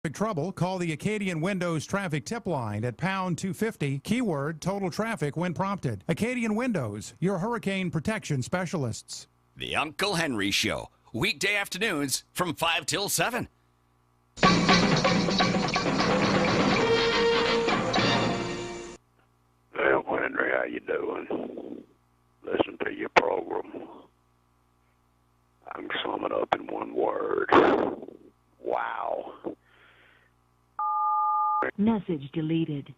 Trouble, call the Acadian Windows traffic tip line at pound 250, keyword total traffic when prompted. Acadian Windows, your hurricane protection specialists. The Uncle Henry Show, weekday afternoons from 5 till 7. Hey, Uncle Henry, how you doing? Listen to your program. I can sum it up in one word. Wow. Message deleted.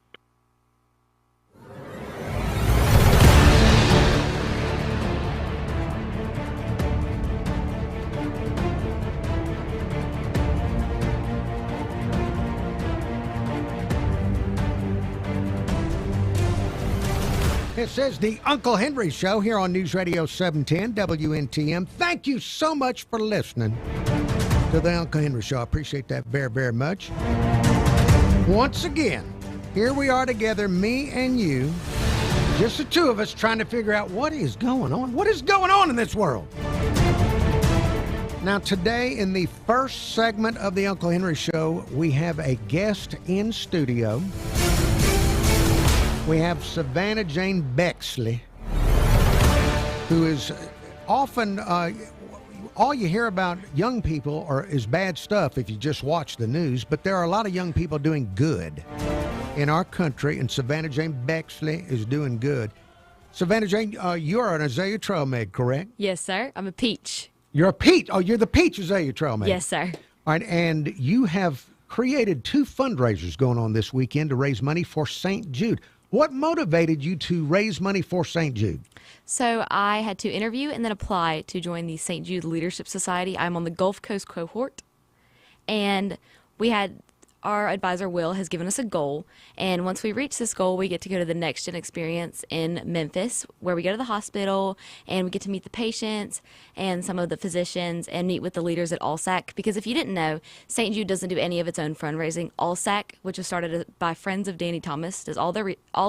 This is the Uncle Henry Show here on News Radio 710 WNTM. Thank you so much for listening to the Uncle Henry Show. I appreciate that very, very much. Once again, here we are together, me and you, just the two of us trying to figure out what is going on. What is going on in this world? Now, today in the first segment of the Uncle Henry Show, we have a guest in studio. We have Savannah Jane Bexley, who is often, all you hear about young people is bad stuff if you just watch the news, but there are a lot of young people doing good in our country, and Savannah Jane Bexley is doing good. Savannah Jane, you're an Azalea Trail Maid, correct? Yes, sir. I'm a peach. You're a peach. Oh, you're the peach Azalea Trail Maid. Yes, sir. All right, and you have created 2 fundraisers going on this weekend to raise money for St. Jude. What motivated you to raise money for St. Jude? So I had to interview and then apply to join the St. Jude Leadership Society. I'm on the Gulf Coast cohort, and our advisor, Will, has given us a goal, and once we reach this goal, we get to go to the Next Gen Experience in Memphis, where we go to the hospital, and we get to meet the patients and some of the physicians and meet with the leaders at ALSAC, because if you didn't know, St. Jude doesn't do any of its own fundraising. ALSAC, which was started by Friends of Danny Thomas, does all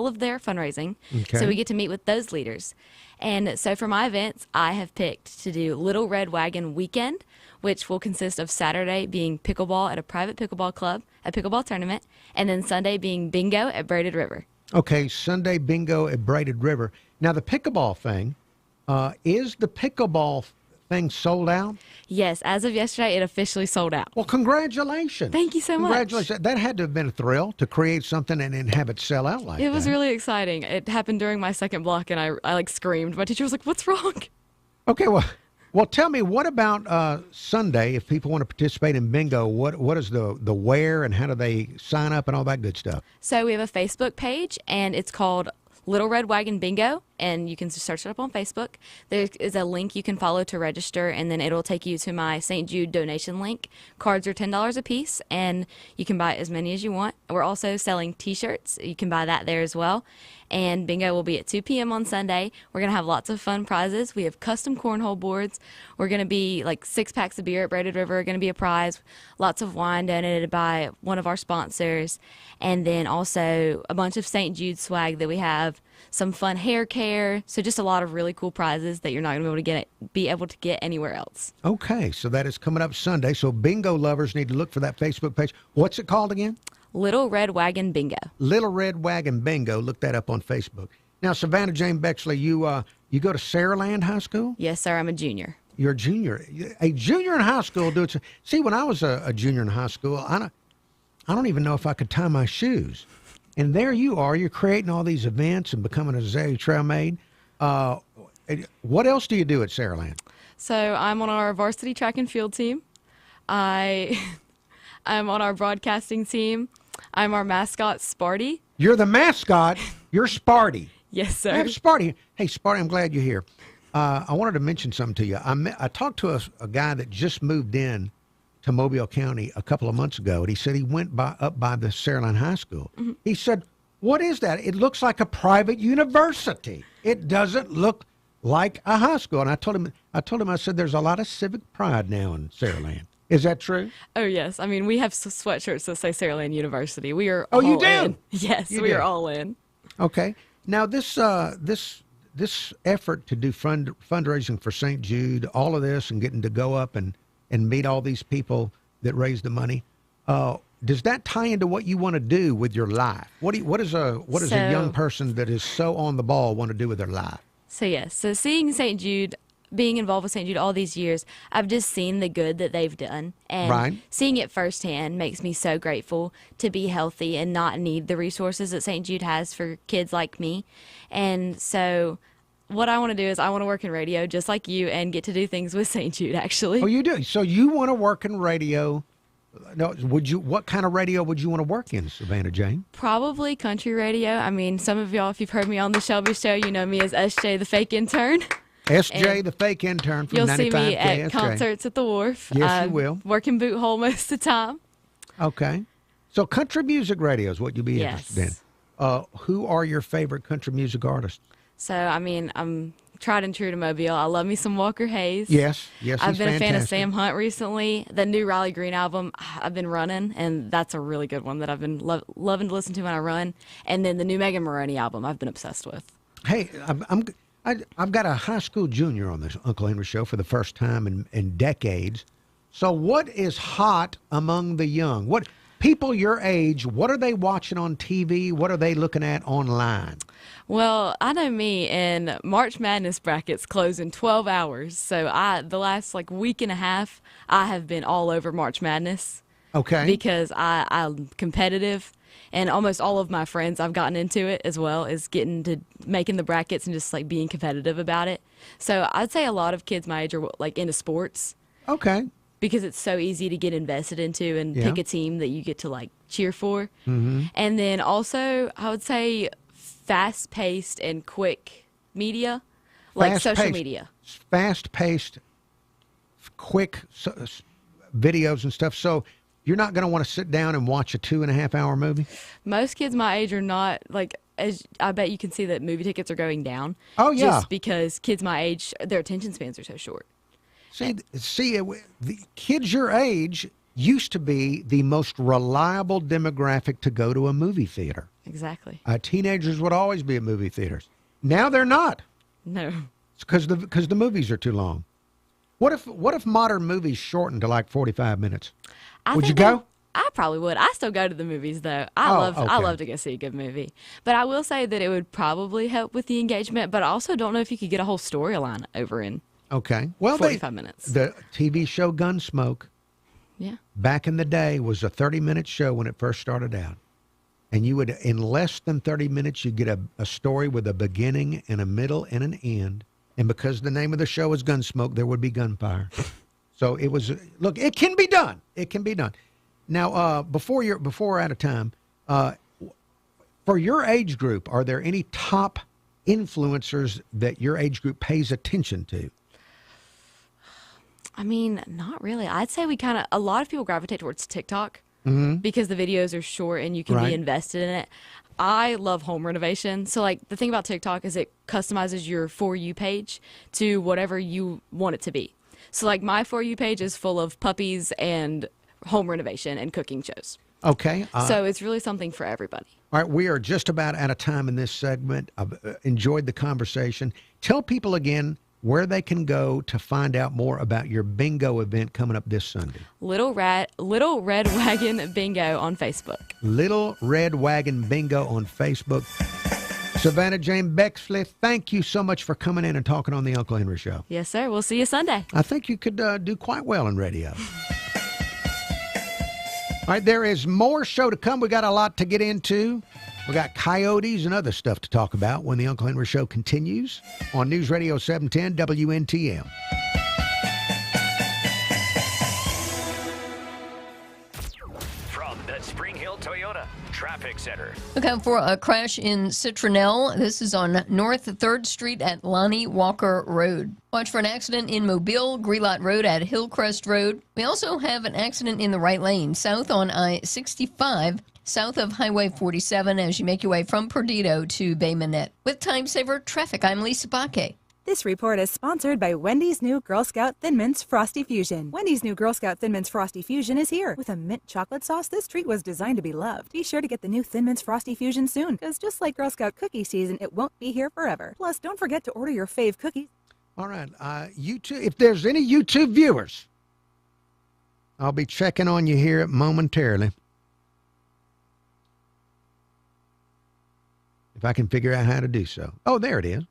of their fundraising, Okay. So we get to meet with those leaders. And so for my events, I have picked to do Little Red Wagon Weekend, which will consist of Saturday being pickleball at a private pickleball club, a pickleball tournament, and then Sunday being bingo at Braided River. Okay, Sunday bingo at Braided River. Now, the pickleball thing, is the pickleball thing sold out? Yes, as of yesterday, it officially sold out. Well, congratulations. Thank you so much. Congratulations. That had to have been a thrill to create something and then have it sell out like that. It was really exciting. It happened during my second block, and I like screamed. My teacher was like, "What's wrong?" Okay, well, tell me, what about Sunday? If people want to participate in bingo, what is the where and how do they sign up and all that good stuff? So we have a Facebook page, and it's called Little Red Wagon Bingo, and you can search it up on Facebook. There is a link you can follow to register, and then it'll take you to my St. Jude donation link. Cards are $10 a piece, and you can buy as many as you want. We're also selling T-shirts. You can buy that there as well. And bingo will be at 2 p.m. on Sunday. We're going to have lots of fun prizes. We have custom cornhole boards. We're going to be like 6 packs of beer at Braided River are going to be a prize. Lots of wine donated by one of our sponsors. And then also a bunch of St. Jude swag that we have. Some fun hair care. So just a lot of really cool prizes that you're not going to be able to get anywhere else. Okay, so that is coming up Sunday. So bingo lovers need to look for that Facebook page. What's it called again? Little Red Wagon Bingo. Little Red Wagon Bingo. Look that up on Facebook. Now, Savannah Jane Bexley, you go to Saraland High School? Yes, sir. I'm a junior. You're a junior. A junior in high school. See, when I was a junior in high school, I don't even know if I could tie my shoes. And there you are. You're creating all these events and becoming a Azalea Trail Maid. What else do you do at Saraland? So I'm on our varsity track and field team. I'm on our broadcasting team. I'm our mascot, Sparty. You're the mascot. You're Sparty. Yes, sir. I have Sparty. Hey, Sparty, I'm glad you're here. I wanted to mention something to you. I talked to a guy that just moved in to Mobile County a couple of months ago, and he said he went up by the Saraland High School. Mm-hmm. He said, "What is that? It looks like a private university. It doesn't look like a high school." And I told him, I said, "There's a lot of civic pride now in Saraland." Is that true? Oh, yes. I mean, we have sweatshirts that say Saraland University. We are you do? in. Yes, we are all in. Okay. Now, this effort to do fundraising for St. Jude, all of this and getting to go up and meet all these people that raise the money, does that tie into what you want to do with your life? What does a young person that is so on the ball want to do with their life? So yes, so seeing St. Jude, being involved with St. Jude all these years, I've just seen the good that they've done, and Right. seeing it firsthand makes me so grateful to be healthy and not need the resources that St. Jude has for kids like me. And so what I want to do is I want to work in radio just like you and get to do things with St. Jude, actually. Oh, you do. So you want to work in radio? No, would you? What kind of radio would you want to work in, Savannah Jane? Probably country radio. I mean, some of y'all, if you've heard me on the Shelby Show, you know me as SJ, the fake intern. SJ, And the fake intern from You'll 95 see me at KSJ. concerts at the Wharf. Yes, you will. Working boot hole most of the time. Okay. So country music radio is what you'd be interested in. Yes. Who are your favorite country music artists? So, I mean, I'm tried and true to Mobile. I love me some Walker Hayes. Yes, I've he's been a fan of fantastic. Sam Hunt recently. The new Riley Green album, I've been running, and that's a really good one that I've been loving to listen to when I run. And then the new Megan Maroney album, I've been obsessed with. Hey, I've got a high school junior on this Uncle Henry show for the first time in decades. So what is hot among the young? What people your age, what are they watching on TV? What are they looking at online? Well, I know me, and March Madness brackets close in 12 hours. So the last week and a half, I have been all over March Madness. Okay. Because I'm competitive, and almost all of my friends I've gotten into it as well, is getting to making the brackets and just being competitive about it. So I'd say a lot of kids my age are into sports. Okay. Because it's so easy to get invested into and Yeah. pick a team that you get to cheer for. Mm-hmm. And then also I would say fast-paced and quick media, like social Fast-paced- media. Fast-paced, quick videos and stuff. So you're not going to want to sit down and watch a 2.5-hour movie? Most kids my age are not as I bet you can see that movie tickets are going down. Oh, yeah. Just because kids my age, their attention spans are so short. See, the kids your age used to be the most reliable demographic to go to a movie theater. Exactly. Teenagers would always be at movie theaters. Now they're not. No. It's because the movies are too long. What if modern movies shortened to 45 minutes? Would you go? I probably would. I still go to the movies though. I okay. love to go see a good movie. But I will say that it would probably help with the engagement, but I also don't know if you could get a whole storyline over in Okay. Well, 45 minutes. The TV show Gunsmoke Yeah. back in the day was a 30-minute show when it first started out. And you would, in less than 30 minutes, you'd get a story with a beginning and a middle and an end. And because the name of the show is Gunsmoke, there would be gunfire. So it was, look, it can be done. It can be done. Now, before we're out of time, for your age group, are there any top influencers that your age group pays attention to? I mean, not really. I'd say a lot of people gravitate towards TikTok because the videos are short and you can Right. be invested in it. I love home renovation. So, the thing about TikTok is it customizes your For You page to whatever you want it to be. So, my For You page is full of puppies and home renovation and cooking shows. Okay. So, it's really something for everybody. All right, we are just about out of time in this segment. I've enjoyed the conversation. Tell people again where they can go to find out more about your bingo event coming up this Sunday. Little Red Wagon Bingo on Facebook. Little Red Wagon Bingo on Facebook. Savannah Jane Bexley, thank you so much for coming in and talking on the Uncle Henry Show. Yes, sir. We'll see you Sunday. I think you could do quite well in radio. All right, there is more show to come. We got a lot to get into. We got coyotes and other stuff to talk about when the Uncle Henry Show continues on News Radio 710 WNTM. From the Spring Hill Toyota Traffic Center. Look out for a crash in Citronelle. This is on North 3rd Street at Lonnie Walker Road. Watch for an accident in Mobile, Grelot Road at Hillcrest Road. We also have an accident in the right lane, south on I-65, south of Highway 47 as you make your way from Perdido to Bay Minette. With Time Saver Traffic, I'm Lisa Baque. This report is sponsored by Wendy's new Girl Scout Thin Mints Frosty Fusion. Wendy's new Girl Scout Thin Mints Frosty Fusion is here. With a mint chocolate sauce, this treat was designed to be loved. Be sure to get the new Thin Mints Frosty Fusion soon, because just like Girl Scout cookie season, it won't be here forever. Plus, don't forget to order your fave cookies. All right, YouTube. If there's any YouTube viewers, I'll be checking on you here momentarily. if I can figure out how to do so. Oh, there it is.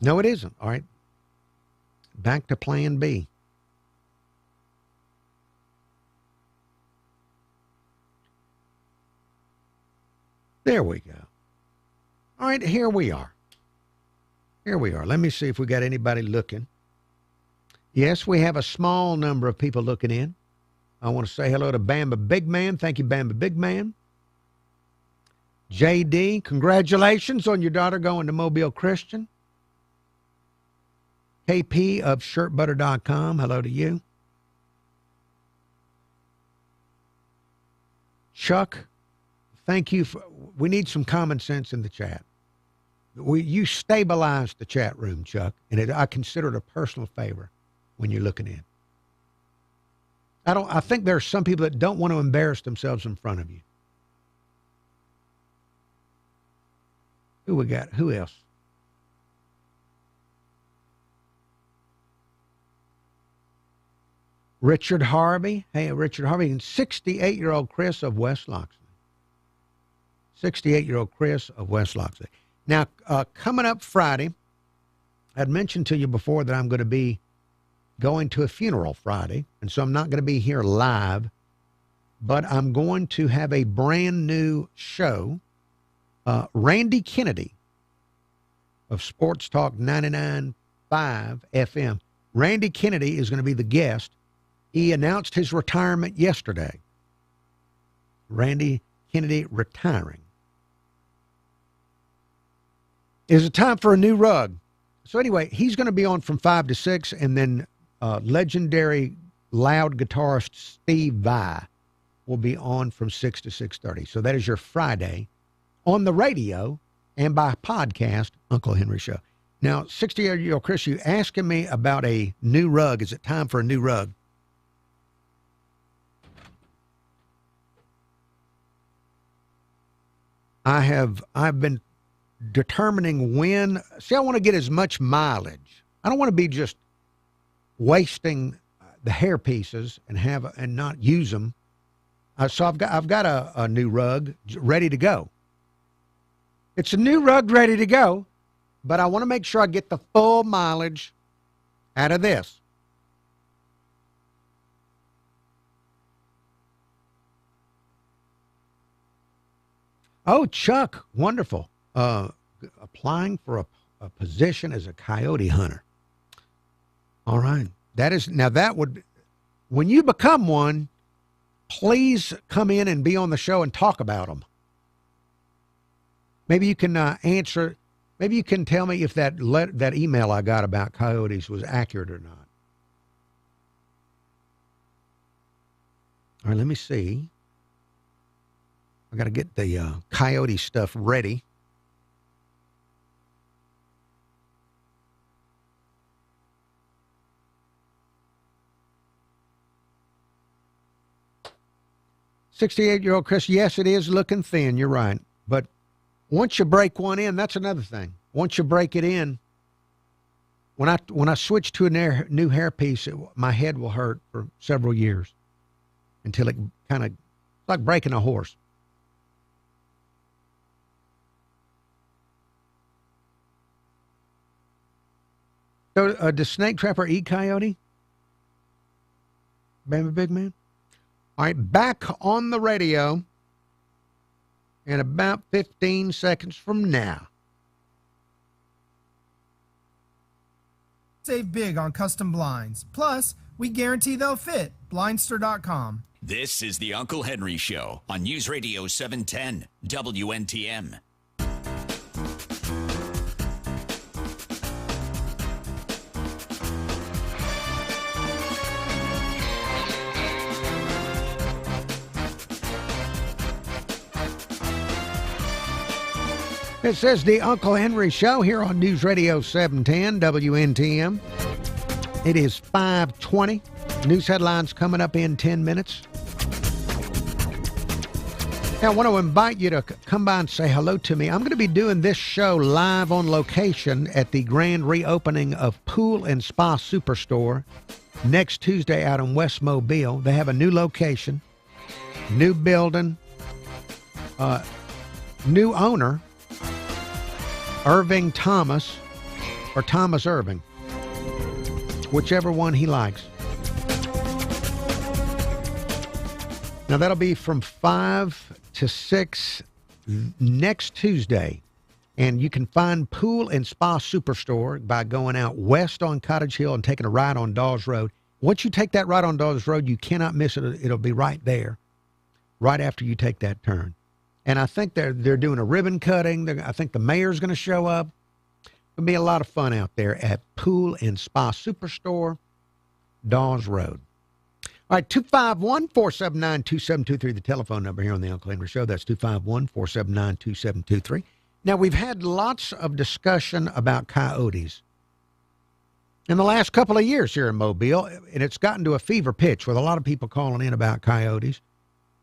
No, it isn't. All right. Back to plan B. There we go. All right, here we are. Here we are. Let me see if we got anybody looking. Yes, we have a small number of people looking in. I want to say hello to Bamba Big Man. Thank you, Bamba Big Man. JD, congratulations on your daughter going to Mobile Christian. KP of shirtbutter.com, hello to you. Chuck, thank you. We need some common sense in the chat. You stabilized the chat room, Chuck, and I consider it a personal favor when you're looking in. I think there are some people that don't want to embarrass themselves in front of you. Who we got? Who else? Richard Harvey. Hey, Richard Harvey. And 68-year-old Chris of West Loxley. 68-year-old Chris of West Loxley. Now, coming up Friday, I'd mentioned to you before that I'm going to be going to a funeral Friday, and so I'm not going to be here live, but I'm going to have a brand new show. Randy Kennedy of Sports Talk 99.5 FM. Randy Kennedy is going to be the guest. He announced his retirement yesterday. Randy Kennedy retiring. Is it time for a new rug? So anyway, he's going to be on from 5 to 6, and then legendary loud guitarist Steve Vai will be on from 6 to 6:30. So that is your Friday on the radio and by podcast, Uncle Henry Show. Now, 68-year-old Chris, you asking me about a new rug. Is it time for a new rug? I've been determining when. See, I want to get as much mileage. I don't want to be just wasting the hair pieces and not use them. So I've got a new rug ready to go. It's a new rug ready to go, but I want to make sure I get the full mileage out of this. Oh, Chuck, wonderful. Applying for a position as a coyote hunter. All right. When you become one, please come in and be on the show and talk about them. Maybe you can answer. Maybe you can tell me if that email I got about coyotes was accurate or not. All right, let me see. I got to get the coyote stuff ready. "68-year-old Chris, yes, it is looking thin. You're right. But once you break one in, that's another thing. Once you break it in, when I switch to a new hairpiece, my head will hurt for several years until it kind of, like breaking a horse. So, does Snake Trapper eat coyote? Bama Big Man? All right, back on the radio in about 15 seconds from now. Save big on custom blinds. Plus, we guarantee they'll fit. Blindster.com. This is the Uncle Henry Show on News Radio 710 WNTM. This is the Uncle Henry Show here on News Radio 710 WNTM. It is 5:20. News headlines coming up in 10 minutes. Now, I want to invite you to come by and say hello to me. I'm going to be doing this show live on location at the grand reopening of Pool and Spa Superstore next Tuesday out in West Mobile. They have a new location, new building. new owner, Irving Thomas, or Thomas Irving, whichever one he likes. Now, that'll be from 5 to 6 next Tuesday. And you can find Pool and Spa Superstore by going out west on Cottage Hill and taking a ride on Dawes Road. Once you take that ride on Dawes Road, you cannot miss it. It'll be right there, right after you take that turn. And I think they're doing a ribbon cutting. I think the mayor's going to show up. It'll be a lot of fun out there at Pool and Spa Superstore, Dawes Road. All right, 251-479-2723, the telephone number here on the Uncle Henry Show. That's 251-479-2723. Now, we've had lots of discussion about coyotes in the last couple of years here in Mobile, and it's gotten to a fever pitch with a lot of people calling in about coyotes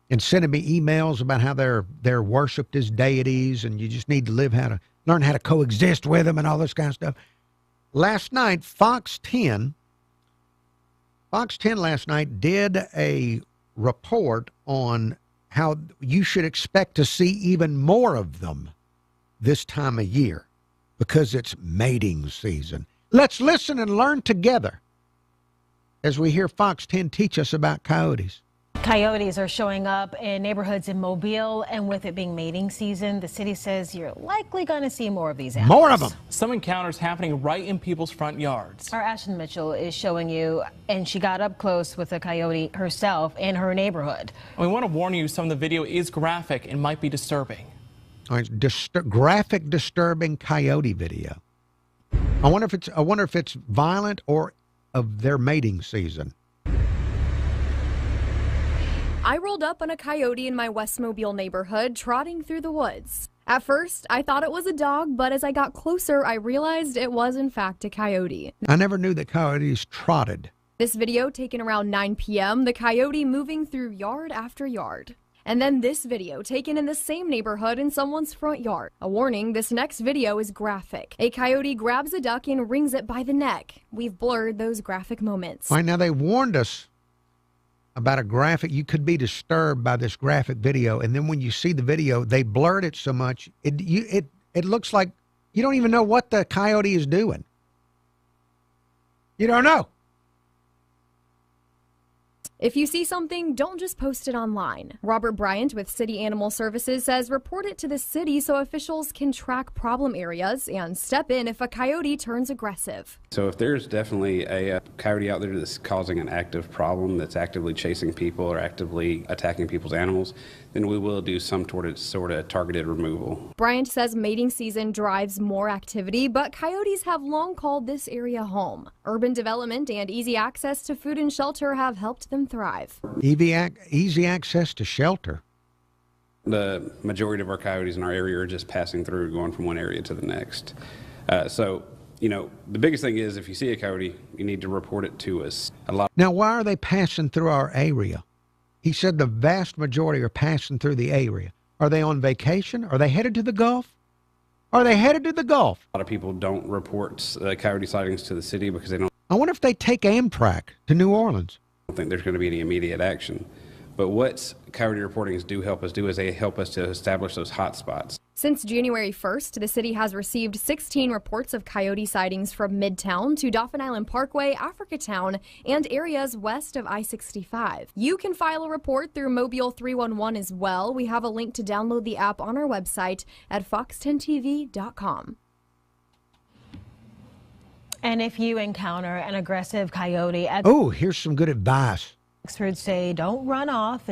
and sending me emails about how they're worshipped as deities, and you just need to learn how to coexist with them and all this kind of stuff. Last night, Fox 10 last night did a report on how you should expect to see even more of them this time of year because it's mating season. Let's listen and learn together as we hear Fox 10 teach us about coyotes. Coyotes are showing up in neighborhoods in Mobile, and with it being mating season, the city says you're likely going to see more of these animals. More of them. Some encounters happening right in people's front yards. Our Ashton Mitchell is showing you, and she got up close with a coyote herself in her neighborhood. We want to warn you, some of the video is graphic and might be disturbing. All right, graphic, disturbing coyote video. I wonder if it's violent or of their mating season. I rolled up on a coyote in my West Mobile neighborhood, trotting through the woods. At first, I thought it was a dog, but as I got closer, I realized it was in fact a coyote. I never knew that coyotes trotted. This video taken around 9 p.m., the coyote moving through yard after yard. And then this video taken in the same neighborhood in someone's front yard. A warning, this next video is graphic. A coyote grabs a duck and wrings it by the neck. We've blurred those graphic moments. Right, now they warned us about a graphic. You could be disturbed by this graphic video, and then when you see the video, they blurred it so much, it looks like you don't even know what the coyote is doing. You don't know. If you see something, don't just post it online. Robert Bryant with City Animal Services says report it to the city so officials can track problem areas and step in if a coyote turns aggressive. So if there's definitely a coyote out there that's causing an active problem, that's actively chasing people or actively attacking people's animals, then we will do some sort of targeted removal. Bryant says mating season drives more activity, but coyotes have long called this area home. Urban development and easy access to food and shelter have helped them thrive. Easy access to shelter. The majority of our coyotes in our area are just passing through, going from one area to the next. So, you know, the biggest thing is if you see a coyote, you need to report it to us. Now, why are they passing through our area? He said the vast majority are passing through the area. Are they on vacation? Are they headed to the Gulf? Are they headed to the Gulf? A lot of people don't report coyote sightings to the city because they don't. I wonder if they take Amtrak to New Orleans. I don't think there's going to be any immediate action. But what coyote reportings do help us do is they help us to establish those hot spots. Since January 1st, the city has received 16 reports of coyote sightings from Midtown to Dauphin Island Parkway, Africatown, and areas west of I-65. You can file a report through Mobile 311 as well. We have a link to download the app on our website at fox10tv.com. And if you encounter an aggressive coyote, here's some good advice. Experts say don't run off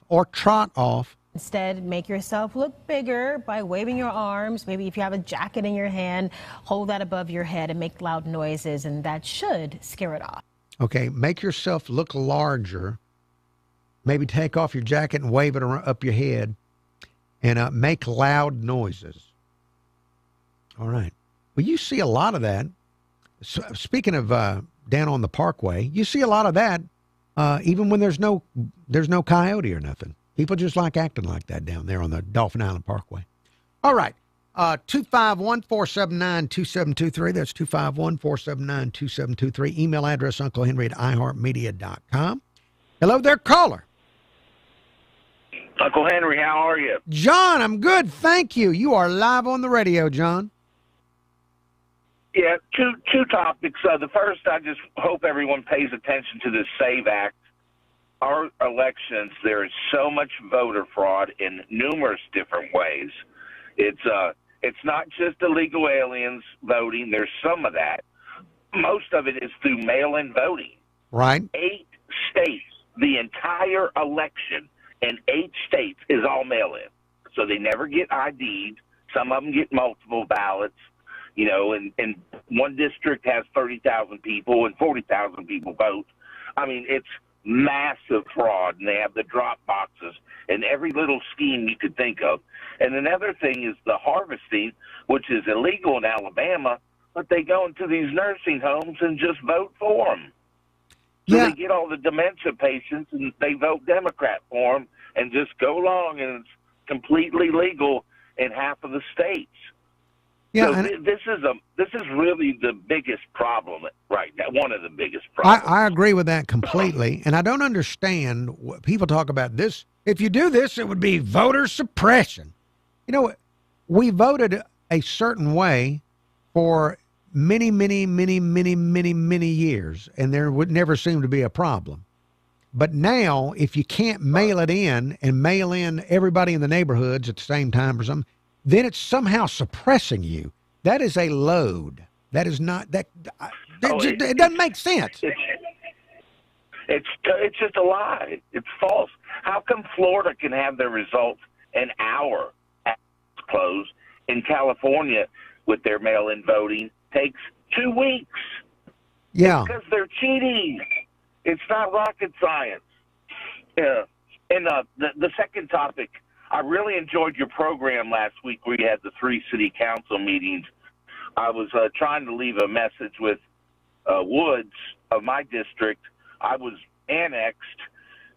or trot off. Instead, make yourself look bigger by waving your arms. Maybe if you have a jacket in your hand, hold that above your head and make loud noises, and that should scare it off. Okay, make yourself look larger. Maybe take off your jacket and wave it up your head, and make loud noises. All right. Well, you see a lot of that. So, speaking of down on the Parkway, you see a lot of that. Even when there's no coyote or nothing. People just like acting like that down there on the Dauphin Island Parkway. All right. 251-479-2723. That's 251-479-2723. Email address unclehenry@iheartmedia.com. Hello there, caller. Uncle Henry, how are you? John, I'm good, thank you. You are live on the radio, John. Yeah, two topics. The first, I just hope everyone pays attention to this SAVE Act. Our elections, there is so much voter fraud in numerous different ways. It's not just illegal aliens voting. There's some of that. Most of it is through mail-in voting. Right. 8 states, the entire election in 8 states is all mail-in. So they never get ID'd. Some of them get multiple ballots. You know, and one district has 30,000 people and 40,000 people vote. I mean, it's massive fraud, and they have the drop boxes and every little scheme you could think of. And another thing is the harvesting, which is illegal in Alabama, but they go into these nursing homes and just vote for them. So they get all the dementia patients, and they vote Democrat for them and just go along, and it's completely legal in half of the states. Yeah, so this is really the biggest problem right now. One of the biggest problems. I agree with that completely, and I don't understand what people talk about this. If you do this, it would be voter suppression. You know, we voted a certain way for many years, and there would never seem to be a problem. But now, if you can't mail it in and mail in everybody in the neighborhoods at the same time or something, then it's somehow suppressing you. That is a load. That is not that. It doesn't make sense. It's just a lie. It's false. How come Florida can have their results an hour after it's closed, in California with their mail-in voting takes 2 weeks? Yeah, because they're cheating. It's not rocket science. Yeah. And the second topic. I really enjoyed your program last week where you had the 3 city council meetings. I was trying to leave a message with Woods of my district. I was annexed,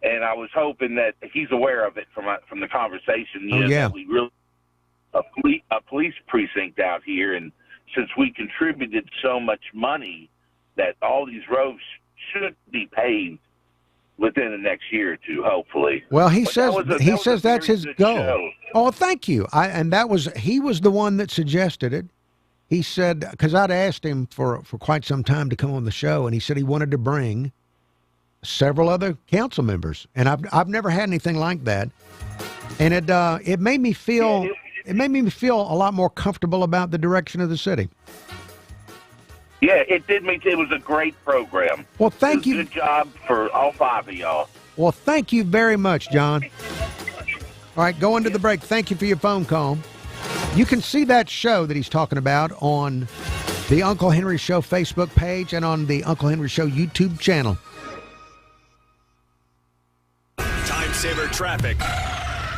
and I was hoping that he's aware of it from the conversation. You know, that we really a police precinct out here, and since we contributed so much money, that all these roads should be paved within the next year or two, hopefully. Well, he says that's his goal. Show. Oh, thank you. He was the one that suggested it. He said, because I'd asked him for quite some time to come on the show, and he said he wanted to bring several other council members, and I've never had anything like that, and it made me feel a lot more comfortable about the direction of the city. Yeah, it did me too. It was a great program. Well, thank you. Good job for all 5 of y'all. Well, thank you very much, John. All right, going to the break. Thank you for your phone call. You can see that show that he's talking about on the Uncle Henry Show Facebook page and on the Uncle Henry Show YouTube channel. Time saver traffic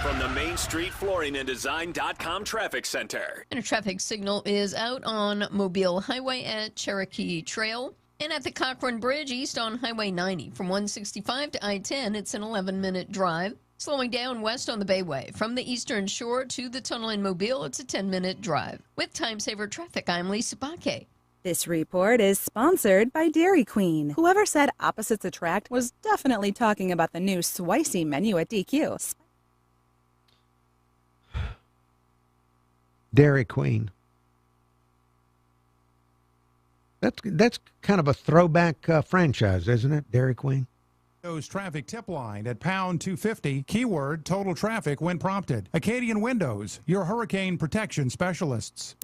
from the Main Street Flooring and Design.com traffic center. And a traffic signal is out on Mobile Highway at Cherokee Trail. And at the Cochrane Bridge east on Highway 90 from 165 to I-10, it's an 11-minute drive. Slowing down west on the Bayway. From the Eastern Shore to the tunnel in Mobile, it's a 10-minute drive. With Time Saver Traffic, I'm Lisa Baque. This report is sponsored by Dairy Queen. Whoever said opposites attract was definitely talking about the new Swicy menu at DQ. Dairy Queen. That's kind of a throwback franchise, isn't it? Dairy Queen. Traffic tip line at pound 250, keyword total traffic when prompted. Acadian Windows, your hurricane protection specialists.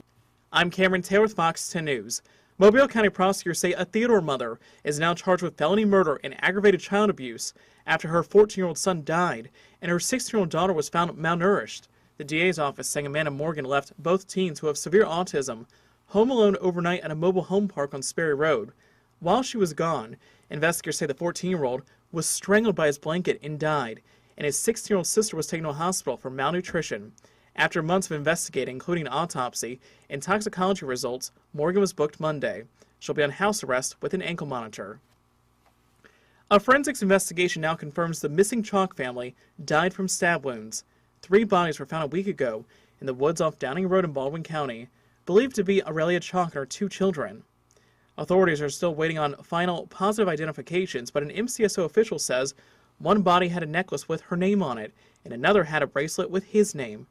I'm Cameron Taylor with Fox 10 News. Mobile County prosecutors say a Theodore mother is now charged with felony murder and aggravated child abuse after her 14-year-old son died and her 16-year-old daughter was found malnourished. The DA's office saying Amanda Morgan left both teens who have severe autism home alone overnight at a mobile home park on Sperry Road. While she was gone, investigators say the 14-year-old was strangled by his blanket and died, and his 16-year-old sister was taken to a hospital for malnutrition. After months of investigating, including an autopsy and toxicology results, Morgan was booked Monday. She'll be on house arrest with an ankle monitor. A forensics investigation now confirms the missing Chalk family died from stab wounds. 3 bodies were found a week ago in the woods off Downing Road in Baldwin County, believed to be Aurelia Chalk and her 2 children. Authorities are still waiting on final positive identifications, but an MCSO official says One body had a necklace with her name on it, and another had a bracelet with his name.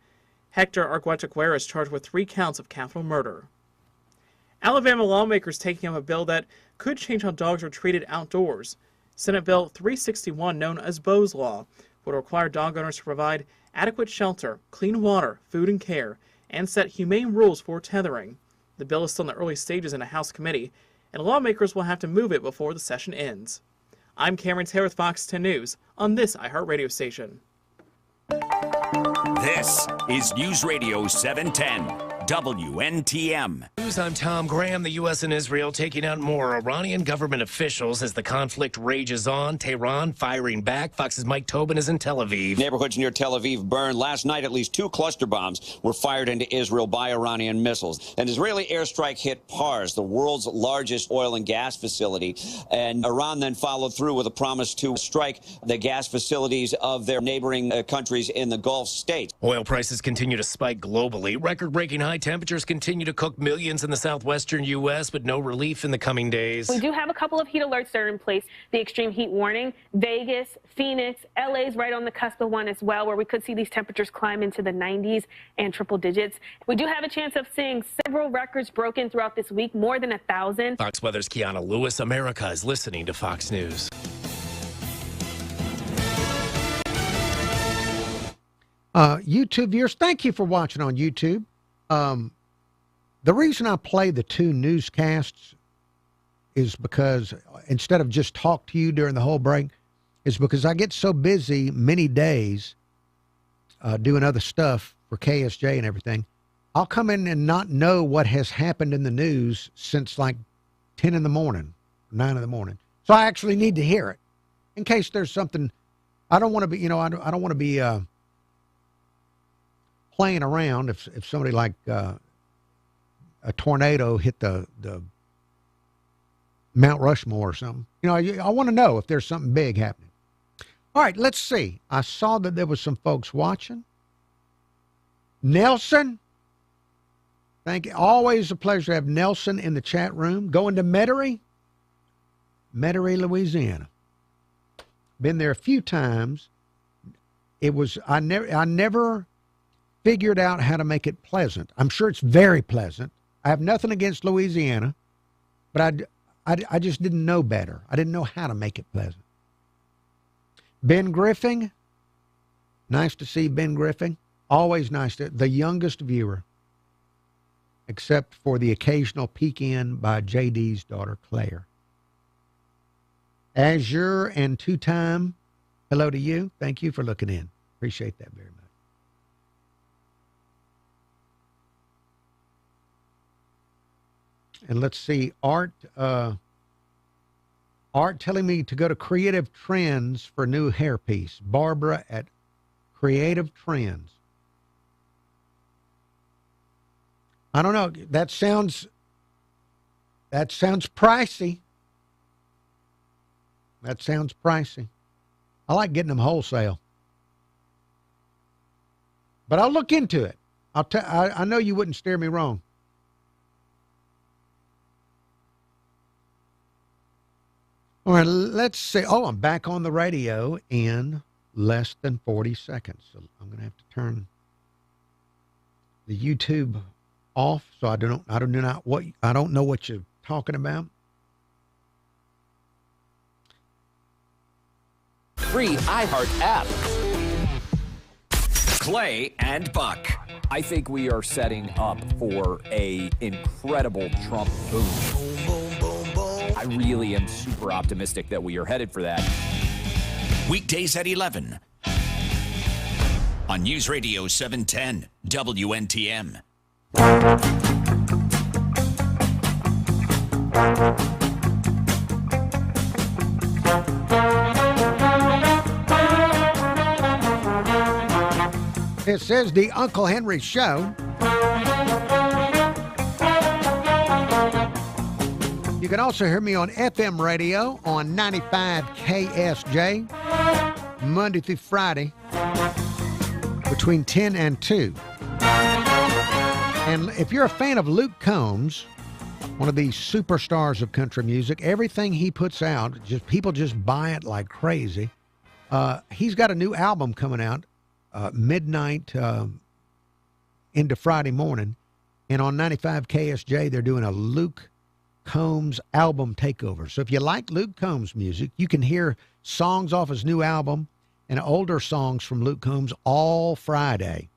Hector Arguetaguera is charged with 3 counts of capital murder. Alabama lawmakers taking up a bill that could change how dogs are treated outdoors. Senate Bill 361, known as Bo's Law, would require dog owners to provide adequate shelter, clean water, food and care, and set humane rules for tethering. The bill is still in the early stages in a House committee, and lawmakers will have to move it before the session ends. I'm Cameron Taylor with Fox 10 News on this iHeartRadio station. This is News Radio 710. WNTM. News, I'm Tom Graham. The U.S. and Israel taking out more Iranian government officials as the conflict rages on. Tehran firing back. Fox's Mike Tobin is in Tel Aviv. Neighborhoods near Tel Aviv burned. Last night, at least 2 cluster bombs were fired into Israel by Iranian missiles. An Israeli airstrike hit Pars, the world's largest oil and gas facility. And Iran then followed through with a promise to strike the gas facilities of their neighboring countries in the Gulf states. Oil prices continue to spike globally. Record-breaking high temperatures continue to cook millions in the southwestern U.S., but no relief in the coming days. We do have a couple of heat alerts that are in place. The extreme heat warning, Vegas, Phoenix, LA's right on the cusp of one as well, where we could see these temperatures climb into the 90s and triple digits. We do have a chance of seeing several records broken throughout this week, more than 1,000. Fox Weather's Kiana Lewis. America is listening to Fox News. YouTube viewers, thank you for watching on YouTube. The reason I play the 2 newscasts is because instead of just talk to you during the whole break, is because I get so busy many days doing other stuff for KSJ and everything. I'll come in and not know what has happened in the news since like 10 in the morning, 9 in the morning. So I actually need to hear it in case there's something. I don't want to be, I don't want to be playing around if somebody like a tornado hit the Mount Rushmore or something. I want to know if there's something big happening. All right, let's see. I saw that there was some folks watching. Nelson, thank you. Always a pleasure to have Nelson in the chat room. Going to Metairie, Louisiana. Been there a few times. I never figured out how to make it pleasant. I'm sure it's very pleasant. I have nothing against Louisiana, but I just didn't know better. I didn't know how to make it pleasant. Ben Griffin, nice to see Ben Griffin. Always nice to, the youngest viewer, except for the occasional peek in by JD's daughter, Claire. Azure and 2-time, hello to you. Thank you for looking in. Appreciate that very much. And let's see, Art telling me to go to Creative Trends for new hairpiece. Barbara at Creative Trends. I don't know. That sounds pricey. That sounds pricey. I like getting them wholesale. But I'll look into it. I know you wouldn't steer me wrong. All right, let's see. Oh, I'm back on the radio in less than 40 seconds. So I'm going to have to turn the YouTube off so I don't know what you're talking about. Free iHeart app. Clay and Buck. I think we are setting up for a incredible Trump boom. I really am super optimistic that we are headed for that. Weekdays at 11 on News Radio 710 WNTM. This is the Uncle Henry Show. You can also hear me on FM radio on 95 KSJ, Monday through Friday, between 10 and 2. And if you're a fan of Luke Combs, one of the superstars of country music, everything he puts out, people just buy it like crazy. He's got a new album coming out midnight into Friday morning. And on 95 KSJ, they're doing a Luke Combs album takeover. So if you like Luke Combs music, you can hear songs off his new album and older songs from Luke Combs all Friday.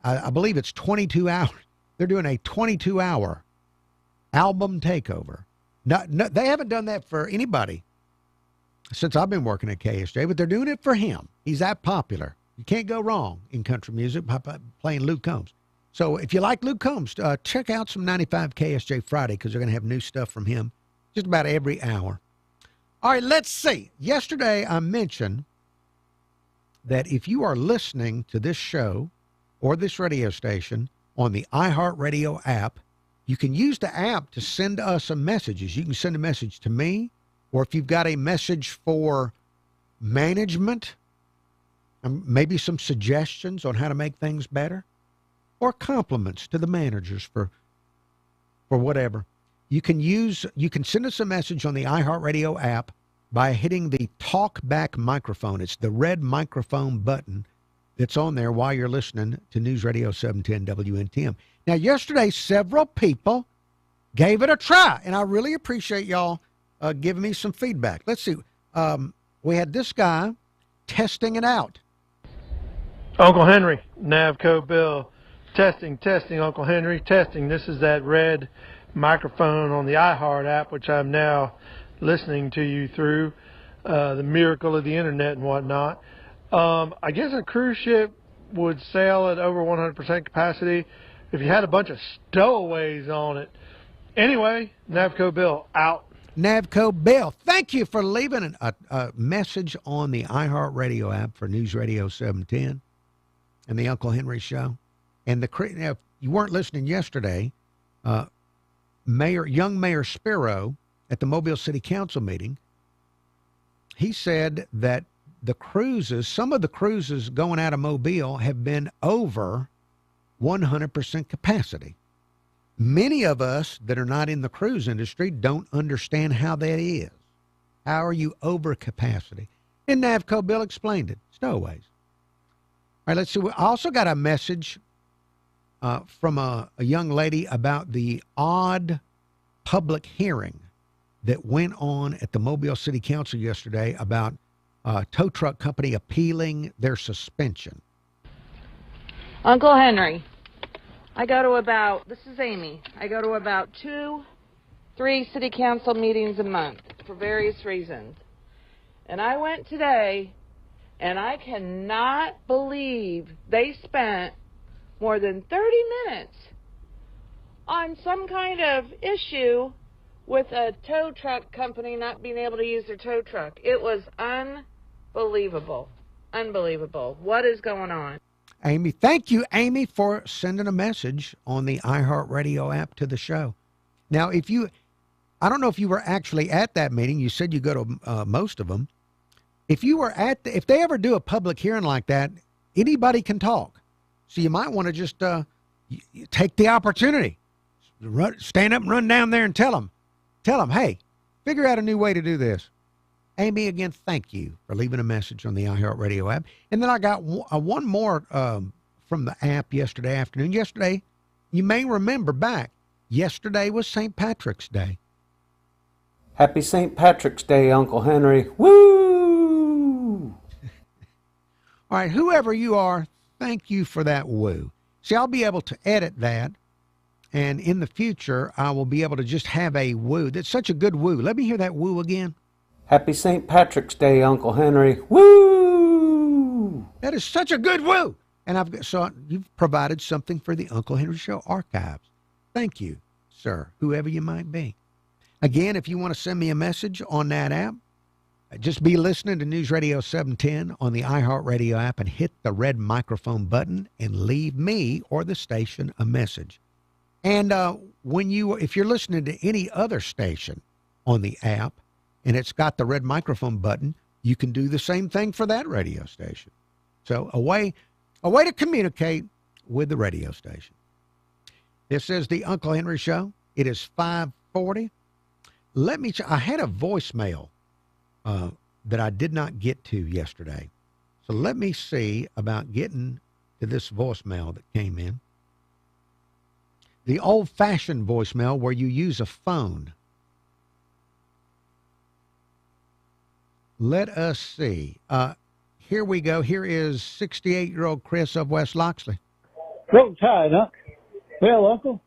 I believe it's 22 hours. They're doing a 22-hour album takeover. No, they haven't done that for anybody since I've been working at KSJ, but they're doing it for him. He's that popular. You can't go wrong in country music by playing Luke Combs. So if you like Luke Combs, check out some 95 KSJ Friday because they're going to have new stuff from him just about every hour. All right, let's see. Yesterday I mentioned that if you are listening to this show or this radio station on the iHeartRadio app, you can use the app to send us some messages. You can send a message to me, or if you've got a message for management, maybe some suggestions on how to make things better, or compliments to the managers for whatever. You can send us a message on the iHeartRadio app by hitting the talk back microphone. It's the red microphone button that's on there while you're listening to News Radio 710 WNTM. Now, yesterday, several people gave it a try, and I really appreciate y'all giving me some feedback. Let's see. We had this guy testing it out. Uncle Henry, Navco Bill. Testing, Uncle Henry, testing. This is that red microphone on the iHeart app, which I'm now listening to you through, the miracle of the internet and whatnot. I guess a cruise ship would sail at over 100% capacity if you had a bunch of stowaways on it. Anyway, Navco Bill, out. Navco Bill, thank you for leaving a message on the iHeartRadio app for News Radio 710 and the Uncle Henry Show. And now, if you weren't listening yesterday, young Mayor Spiro at the Mobile City Council meeting, he said that some of the cruises going out of Mobile have been over 100% capacity. Many of us that are not in the cruise industry don't understand how that is. How are you over capacity? And Navco Bill explained it. Stowaways. All right, let's see. I also got a message from a young lady about the odd public hearing that went on at the Mobile City Council yesterday about a tow truck company appealing their suspension. Uncle Henry, this is Amy. I go to about 2-3 city council meetings a month for various reasons. And I went today, and I cannot believe they spent more than 30 minutes on some kind of issue with a tow truck company not being able to use their tow truck. It was unbelievable. Unbelievable. What is going on? Amy, thank you, Amy, for sending a message on the iHeartRadio app to the show. Now, I don't know if you were actually at that meeting. You said you go to most of them. If you were if they ever do a public hearing like that, anybody can talk. So you might want to just take the opportunity, stand up and run down there and tell them, hey, figure out a new way to do this. Amy, again, thank you for leaving a message on the iHeartRadio app. And then I got one more from the app yesterday afternoon. Yesterday, you may remember back, yesterday was St. Patrick's Day. Happy St. Patrick's Day, Uncle Henry. Woo! All right, whoever you are, thank you for that woo. See, I'll be able to edit that, and in the future, I will be able to just have a woo. That's such a good woo. Let me hear that woo again. Happy St. Patrick's Day, Uncle Henry. Woo! That is such a good woo. And so you've provided something for the Uncle Henry Show archives. Thank you, sir, whoever you might be. Again, if you want to send me a message on that app, just be listening to News Radio 710 on the iHeartRadio app and hit the red microphone button and leave me or the station a message. And if you're listening to any other station on the app and it's got the red microphone button, you can do the same thing for that radio station. So a way to communicate with the radio station. This is the Uncle Henry Show. It is 5:40. I had a voicemail that I did not get to yesterday. So let me see about getting to this voicemail that came in. The old-fashioned voicemail where you use a phone. Let us see. Here we go. Here is 68-year-old Chris of West Loxley. Folks, hi, Unc. Well, Uncle,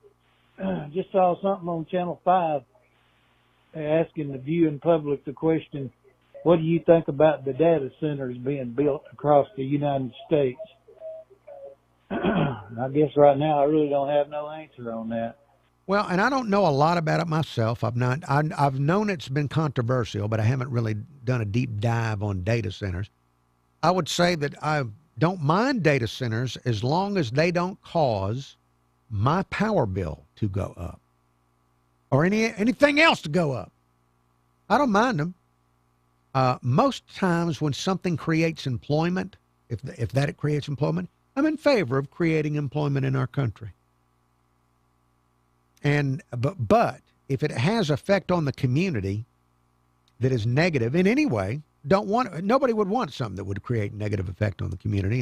just saw something on Channel 5 asking the viewing public the question, what do you think about the data centers being built across the United States? I guess right now I really don't have no answer on that. Well, and I don't know a lot about it myself. I've known it's been controversial, but I haven't really done a deep dive on data centers. I would say that I don't mind data centers as long as they don't cause my power bill to go up or anything else to go up. I don't mind them. Most times when something creates employment, if it creates employment, I'm in favor of creating employment in our country. But if it has effect on the community that is negative in any way, nobody would want something that would create negative effect on the community.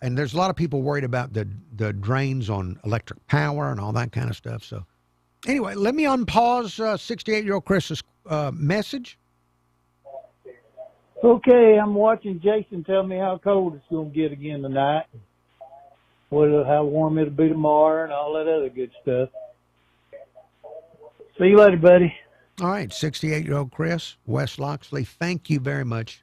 And there's a lot of people worried about the drains on electric power and all that kind of stuff. So anyway, let me unpause 68-year-old Chris's message. Okay, I'm watching Jason tell me how cold it's going to get again tonight. How warm it'll be tomorrow and all that other good stuff. See you later, buddy. All right, 68-year-old Chris, West Loxley, thank you very much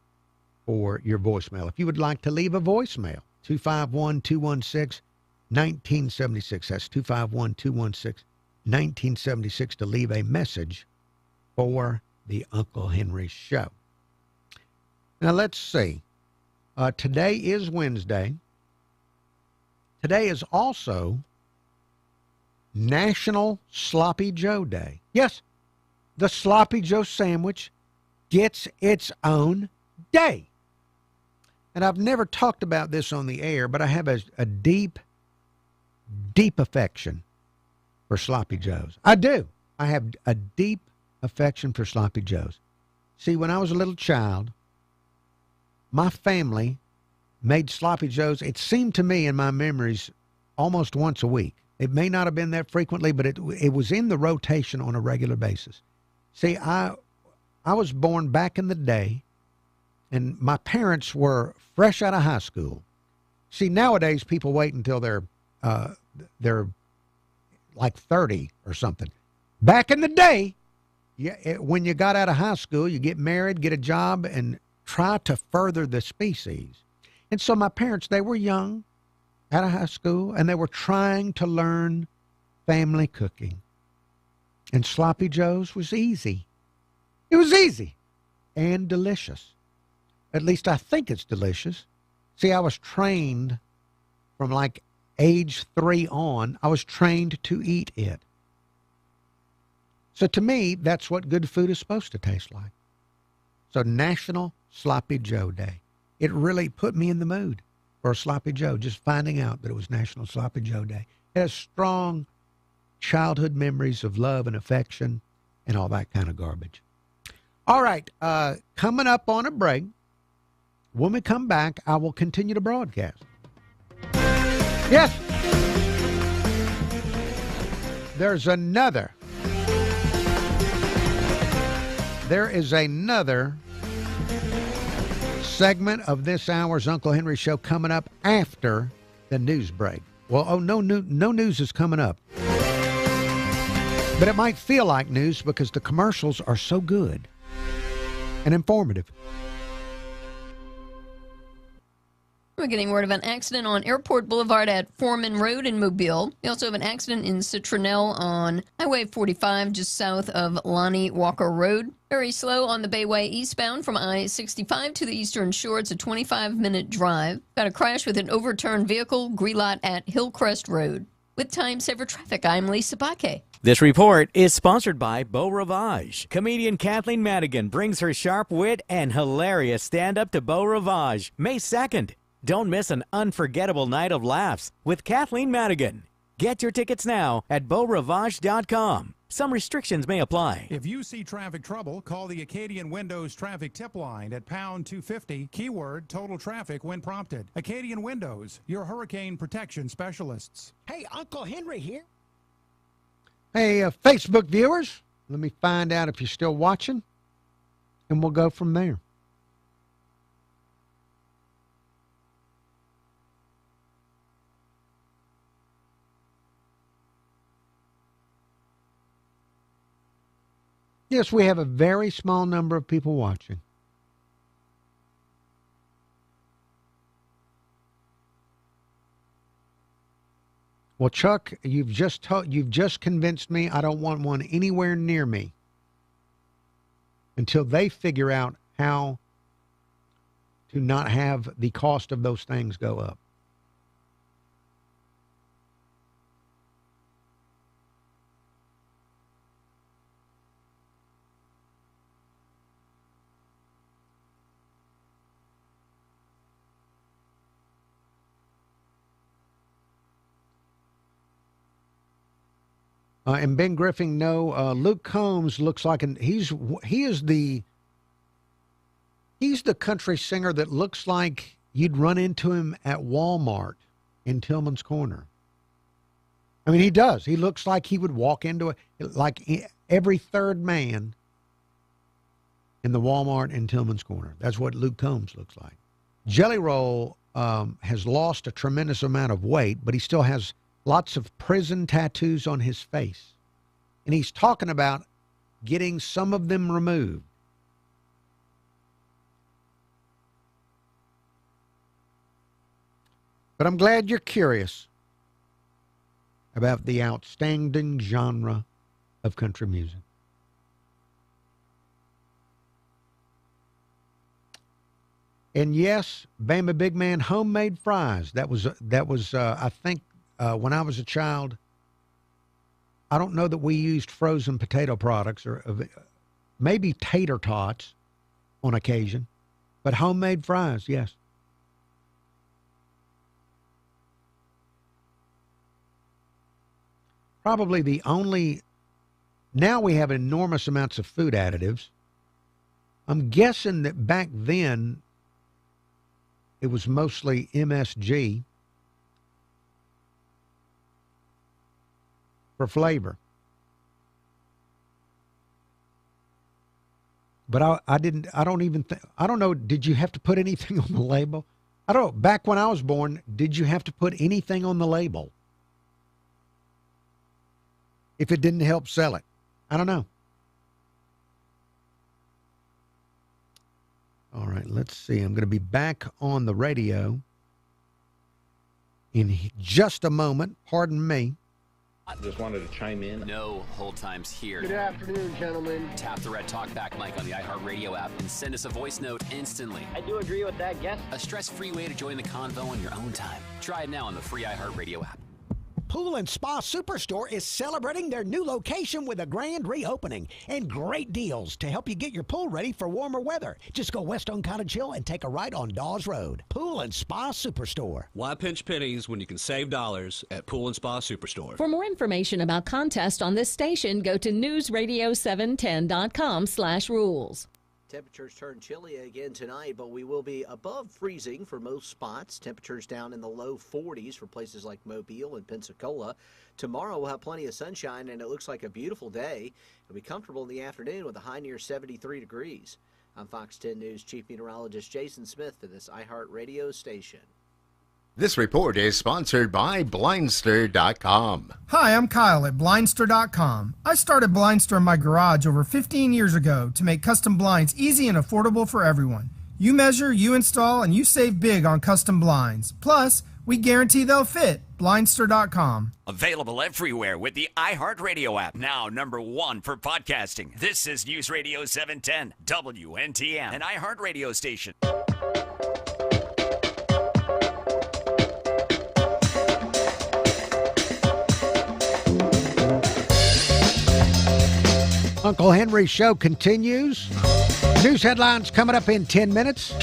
for your voicemail. If you would like to leave a voicemail, 251-216-1976. That's 251-216-1976 to leave a message for the Uncle Henry Show. Now, let's see. Today is Wednesday. Today is also National Sloppy Joe Day. Yes, the Sloppy Joe sandwich gets its own day. And I've never talked about this on the air, but I have a deep, deep affection for Sloppy Joes. I do. I have a deep affection for Sloppy Joes. See, when I was a little child, my family made Sloppy Joes, it seemed to me in my memories, almost once a week. It may not have been that frequently, but it was in the rotation on a regular basis. See, I was born back in the day, and my parents were fresh out of high school. See, nowadays people wait until they're like 30 or something. Back in the day, when you got out of high school, you get married, get a job, and try to further the species. And so my parents, they were young, out of high school, and they were trying to learn family cooking. And Sloppy Joe's was easy. It was easy and delicious. At least I think it's delicious. See, I was trained from like age 3 on, I was trained to eat it. So to me, that's what good food is supposed to taste like. So National Sloppy Joe Day. It really put me in the mood for a Sloppy Joe, just finding out that it was National Sloppy Joe Day. It has strong childhood memories of love and affection and all that kind of garbage. All right, coming up on a break, when we come back, I will continue to broadcast. Yes, there is another segment of this hour's Uncle Henry Show coming up after the news break. Well, no news is coming up. But it might feel like news because the commercials are so good and informative. We're getting word of an accident on Airport Boulevard at Foreman Road in Mobile. We also have an accident in Citronelle on Highway 45 just south of Lonnie Walker Road. Very slow on the Bayway eastbound from I-65 to the Eastern Shore. It's a 25-minute drive. Got a crash with an overturned vehicle, Grelot at Hillcrest Road. With Time Saver Traffic, I'm Lisa Baque. This report is sponsored by Beau Rivage. Comedian Kathleen Madigan brings her sharp wit and hilarious stand-up to Beau Rivage May 2nd. Don't miss an unforgettable night of laughs with Kathleen Madigan. Get your tickets now at beaurivage.com. Some restrictions may apply. If you see traffic trouble, call the Acadian Windows traffic tip line at pound 250, keyword total traffic when prompted. Acadian Windows, your hurricane protection specialists. Hey, Uncle Henry here. Hey, Facebook viewers, let me find out if you're still watching, and we'll go from there. Yes, we have a very small number of people watching. Well, Chuck, you've just convinced me I don't want one anywhere near me until they figure out how to not have the cost of those things go up. And Ben Griffin, no, Luke Combs looks like he's the country singer that looks like you'd run into him at Walmart in Tillman's Corner. I mean, he does. He looks like he would walk into like every third man in the Walmart in Tillman's Corner. That's what Luke Combs looks like. Jelly Roll has lost a tremendous amount of weight, but he still has lots of prison tattoos on his face. And he's talking about getting some of them removed. But I'm glad you're curious about the outstanding genre of country music. And yes, Bama Big Man, homemade fries. That was I think, when I was a child, I don't know that we used frozen potato products or maybe tater tots on occasion, but homemade fries, yes. Probably the only, now we have enormous amounts of food additives. I'm guessing that back then it was mostly MSG. For flavor. But I don't know, did you have to put anything on the label? I don't know. Back when I was born, did you have to put anything on the label if it didn't help sell it? I don't know. All right, let's see. I'm going to be back on the radio in just a moment. Pardon me. Just wanted to chime in. No hold times here. Good afternoon, gentlemen. Tap the red talkback mic on the iHeartRadio app and send us a voice note instantly. I do agree with that guess. A stress-free way to join the convo on your own time. Try it now on the free iHeartRadio app. Pool and Spa Superstore is celebrating their new location with a grand reopening and great deals to help you get your pool ready for warmer weather. Just go west on Cottage Hill and take a right on Dawes Road. Pool and Spa Superstore. Why pinch pennies when you can save dollars at Pool and Spa Superstore? For more information about contests on this station, go to newsradio710.com/rules. Temperatures turn chilly again tonight, but we will be above freezing for most spots. Temperatures down in the low 40s for places like Mobile and Pensacola. Tomorrow we'll have plenty of sunshine, and it looks like a beautiful day. It'll be comfortable in the afternoon with a high near 73 degrees. I'm Fox 10 News Chief Meteorologist Jason Smith for this iHeartRadio station. This report is sponsored by Blindster.com. Hi, I'm Kyle at Blindster.com. I started Blindster in my garage over 15 years ago to make custom blinds easy and affordable for everyone. You measure, you install, and you save big on custom blinds. Plus, we guarantee they'll fit. Blindster.com. Available everywhere with the iHeartRadio app. Now #1 for podcasting. This is News Radio 710, WNTM, an iHeartRadio station. Uncle Henry's show continues. News headlines coming up in 10 minutes.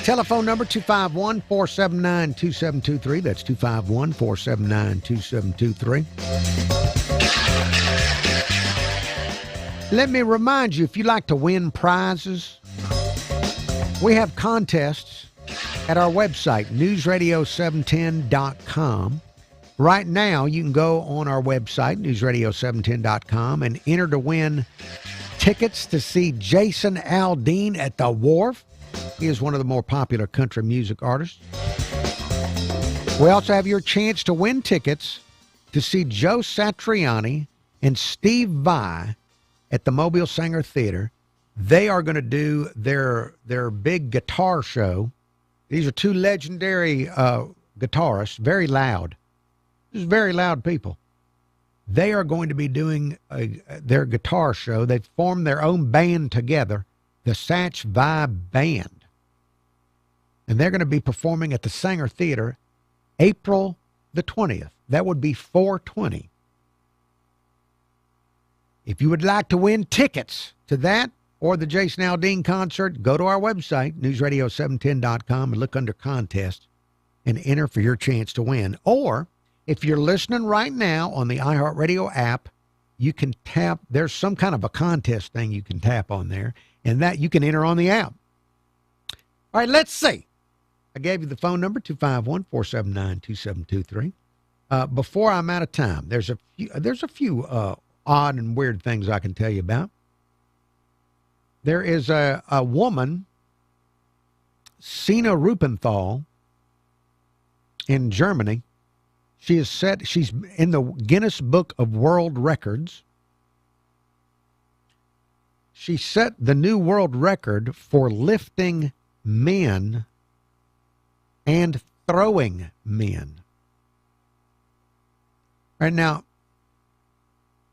Telephone number 251-479-2723. That's 251-479-2723. Let me remind you, if you like to win prizes, we have contests at our website, newsradio710.com. Right now, you can go on our website, newsradio710.com, and enter to win tickets to see Jason Aldean at the Wharf. He is one of the more popular country music artists. We also have your chance to win tickets to see Joe Satriani and Steve Vai at the Mobile Sanger Theater. They are going to do their big guitar show. These are two legendary guitarists, very loud. Just very loud people. They are going to be doing their guitar show. They've formed their own band together, the Satch Vibe Band. And they're going to be performing at the Sanger Theater April the 20th. That would be 4/20. If you would like to win tickets to that or the Jason Aldean concert, go to our website, newsradio710.com, and look under contest and enter for your chance to win. Or if you're listening right now on the iHeartRadio app, you can tap. There's some kind of a contest thing you can tap on there, and that you can enter on the app. All right, let's see. I gave you the phone number, 251-479-2723. Before I'm out of time, there's a few odd and weird things I can tell you about. There is a woman, Sina Rupenthal, in Germany. She's in the Guinness Book of World Records. She set the new world record for lifting men and throwing men. Right now,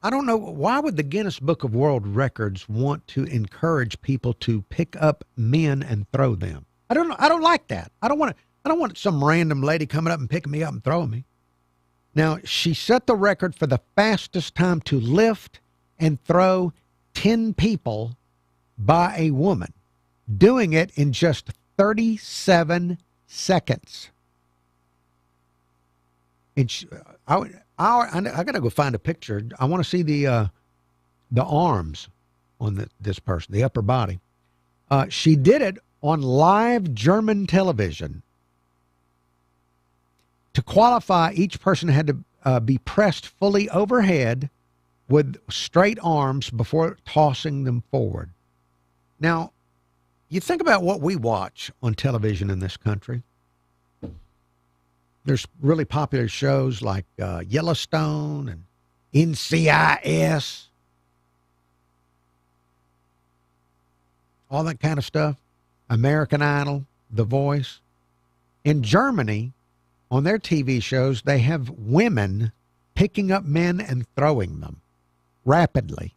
I don't know, why would the Guinness Book of World Records want to encourage people to pick up men and throw them? I don't know. I don't like that. I don't want some random lady coming up and picking me up and throwing me. Now, she set the record for the fastest time to lift and throw 10 people by a woman, doing it in just 37 seconds. And I got to go find a picture. I want to see the arms on this person, the upper body. She did it on live German television. To qualify, each person had to be pressed fully overhead with straight arms before tossing them forward. Now, you think about what we watch on television in this country. There's really popular shows like Yellowstone and NCIS, all that kind of stuff. American Idol, The Voice. In Germany, on their TV shows, they have women picking up men and throwing them rapidly.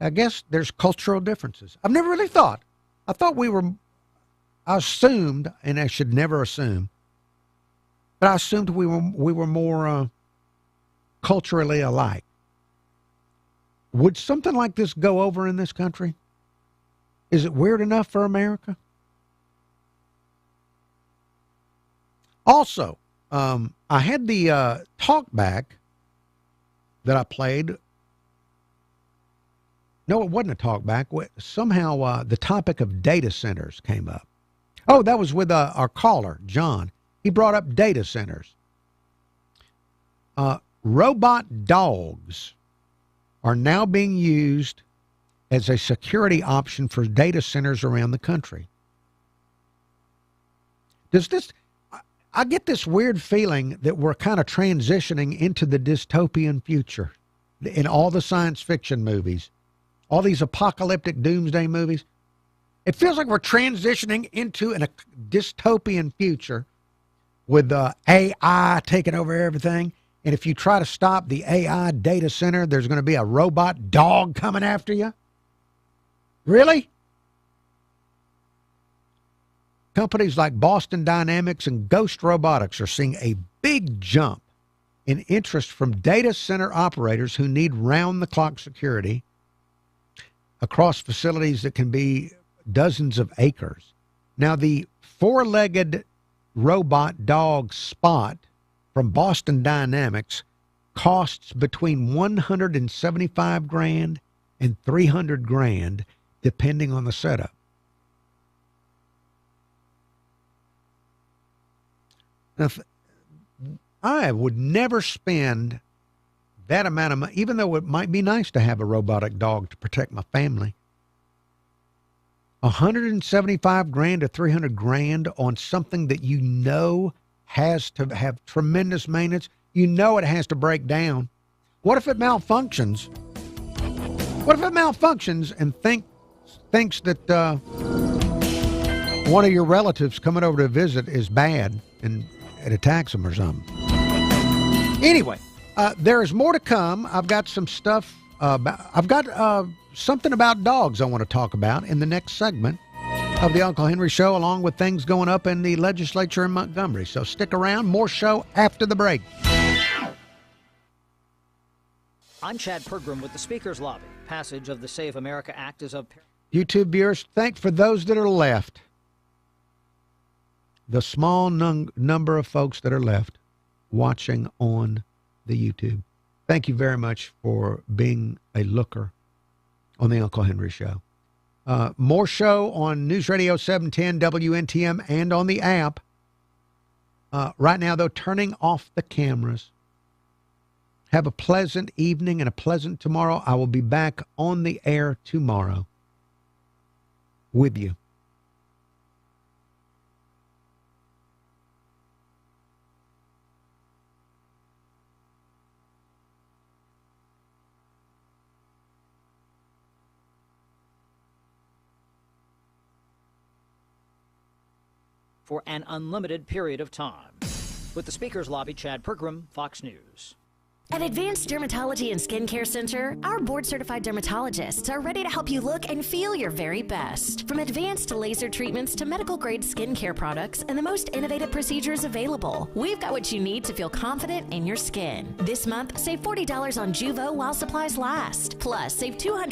I guess there's cultural differences. I've never really thought. I assumed, and I should never assume, but I assumed we were more culturally alike. Would something like this go over in this country? Is it weird enough for America? Also, I had the talkback that I played. No, it wasn't a talkback. Somehow the topic of data centers came up. Oh, that was with our caller, John. He brought up data centers. Robot dogs are now being used as a security option for data centers around the country. I get this weird feeling that we're kind of transitioning into the dystopian future in all the science fiction movies, all these apocalyptic doomsday movies. It feels like we're transitioning into a dystopian future with AI taking over everything. And if you try to stop the AI data center, there's going to be a robot dog coming after you. Really? Companies like Boston Dynamics and Ghost Robotics are seeing a big jump in interest from data center operators who need round-the-clock security across facilities that can be dozens of acres. Now, the four-legged robot dog Spot from Boston Dynamics costs between $175,000 and $300,000, depending on the setup. Now, I would never spend that amount of money, even though it might be nice to have a robotic dog to protect my family. $175,000 to $300,000 on something that you know has to have tremendous maintenance. You know it has to break down. What if it malfunctions? What if it malfunctions and thinks that one of your relatives coming over to visit is bad and it attacks them or something? Anyway, there is more to come. I've got some stuff. I've got something about dogs I want to talk about in the next segment of the Uncle Henry Show, along with things going up in the legislature in Montgomery. So stick around. More show after the break. I'm Chad Pergram with the Speaker's Lobby. Passage of the Save America Act is of... YouTube viewers, thank for those that are left. The small number of folks that are left watching on the YouTube. Thank you very much for being a looker on the Uncle Henry Show. More show on News Radio 710 WNTM and on the app. Right now, though, turning off the cameras. Have a pleasant evening and a pleasant tomorrow. I will be back on the air tomorrow with you. for an unlimited period of time. With the Speaker's Lobby, Chad Pergram, Fox News. At Advanced Dermatology and Skincare Center, our board-certified dermatologists are ready to help you look and feel your very best. From advanced laser treatments to medical-grade skincare products and the most innovative procedures available, we've got what you need to feel confident in your skin. This month, save $40 on Juvo while supplies last. Plus, save $200